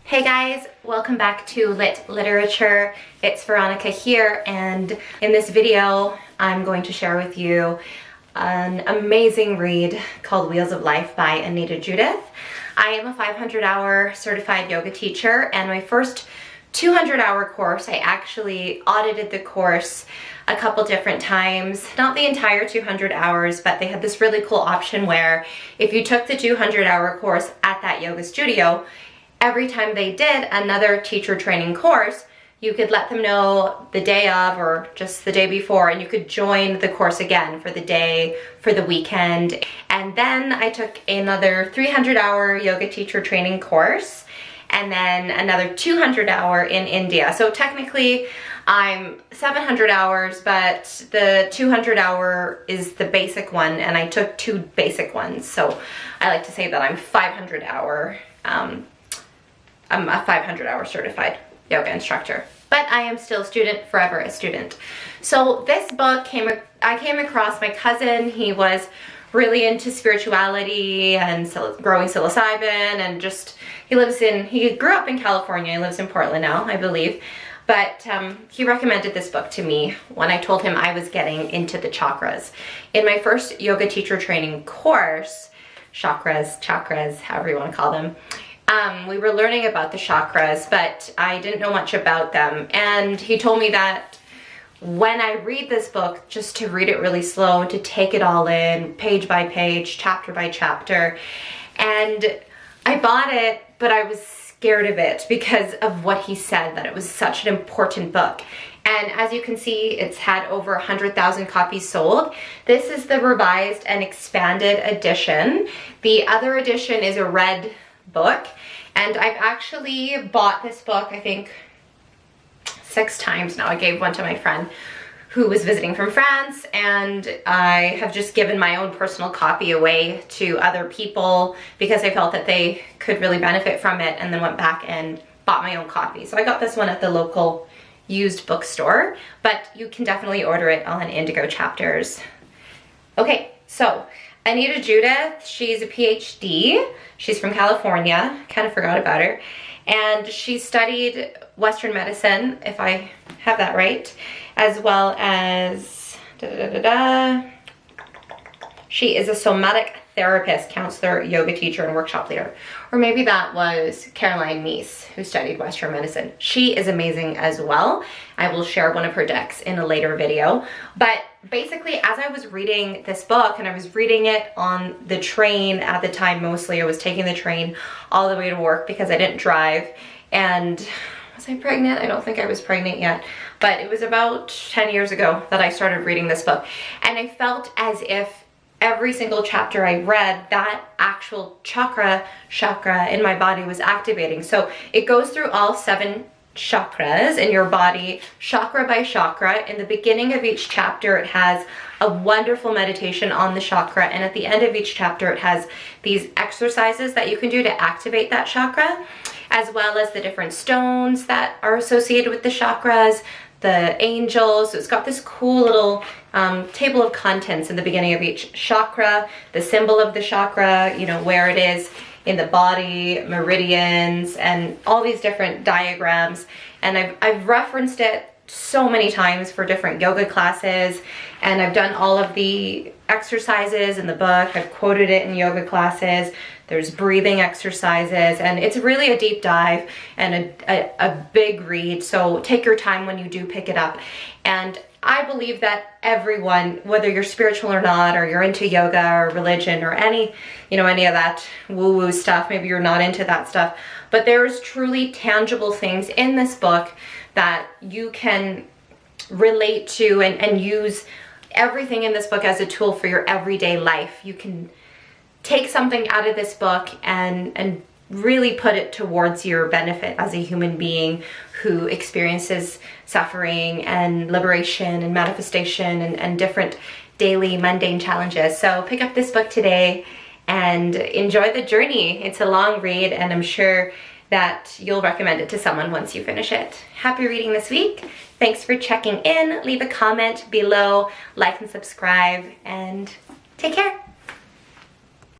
Hey guys, welcome back to Lit Literature. It's Veronica here, and in this video I'm going to share with you an amazing read called Wheels of Life by Anodea Judith. I am a 500-hour certified yoga teacher, and my first 200-hour course, I actually audited the course a couple different times, not the entire 200 hours, but they had this really cool option where if you took the 200-hour course at that yoga studio, every time they did another teacher training course, you could let them know the day of or just the day before, and you could join the course again for the day, for the weekend. And then I took another 300-hour yoga teacher training course, and then another 200-hour in India. So technically I'm 700 hours, but the 200-hour is the basic one, and I took two basic ones. So I like to say that I'm 500-hour. I'm a 500-hour certified yoga instructor, but I am still a student, forever a student. So this book I came across my cousin. He was really into spirituality and growing psilocybin, and just he grew up in California. He lives in Portland now, I believe. But he recommended this book to me when I told him I was getting into the chakras. In my first yoga teacher training course, chakras, however you want to call them, we were learning about the chakras, but I didn't know much about them. And he told me that when I read this book, just to read it really slow, to take it all in, page by page, chapter by chapter. And I bought it, but I was scared of it because of what he said, that it was such an important book. And as you can see, it's had over 100,000 copies sold. This is the revised and expanded edition. The other edition is a red book, and I've actually bought this book, I think 6 times now. I gave one to my friend who was visiting from France, and I have just given my own personal copy away to other people because I felt that they could really benefit from it, and then went back and bought my own copy. So I got this one at the local used bookstore, but you can definitely order it on Indigo Chapters. Okay, so Anodea Judith, she's a PhD. She's from California, kind of forgot about her. And she studied Western medicine, if I have that right, as well as, she is a somatic therapist, counselor, yoga teacher, and workshop leader. Or maybe that was Caroline Meese, who studied Western medicine. She is amazing as well. I will share one of her decks in a later video. But basically, as I was reading this book, and I was reading it on the train at the time, mostly I was taking the train all the way to work because I didn't drive. And was I pregnant? I don't think I was pregnant yet, but it was about 10 years ago that I started reading this book. And I felt as if every single chapter I read, that actual chakra in my body was activating. So it goes through all 7 chakras in your body, chakra by chakra. In the beginning of each chapter, it has a wonderful meditation on the chakra, and at the end of each chapter, it has these exercises that you can do to activate that chakra, as well as the different stones that are associated with the chakras, the angels. So it's got this cool little table of contents in the beginning of each chakra, the symbol of the chakra, you know, where it is in the body, meridians, and all these different diagrams. And I've referenced it so many times for different yoga classes, and I've done all of the exercises in the book. I've quoted it in yoga classes. There's breathing exercises, and it's really a deep dive and a big read. So take your time when you do pick it up. And I believe that everyone, whether you're spiritual or not, or you're into yoga or religion or any of that woo-woo stuff, maybe you're not into that stuff, but there's truly tangible things in this book that you can relate to and use everything in this book as a tool for your everyday life. You can take something out of this book and really put it towards your benefit as a human being who experiences suffering and liberation and manifestation and different daily mundane challenges. So pick up this book today and enjoy the journey. It's a long read, and I'm sure that you'll recommend it to someone once you finish it. Happy reading this week. Thanks for checking in. Leave a comment below, like and subscribe, and take care.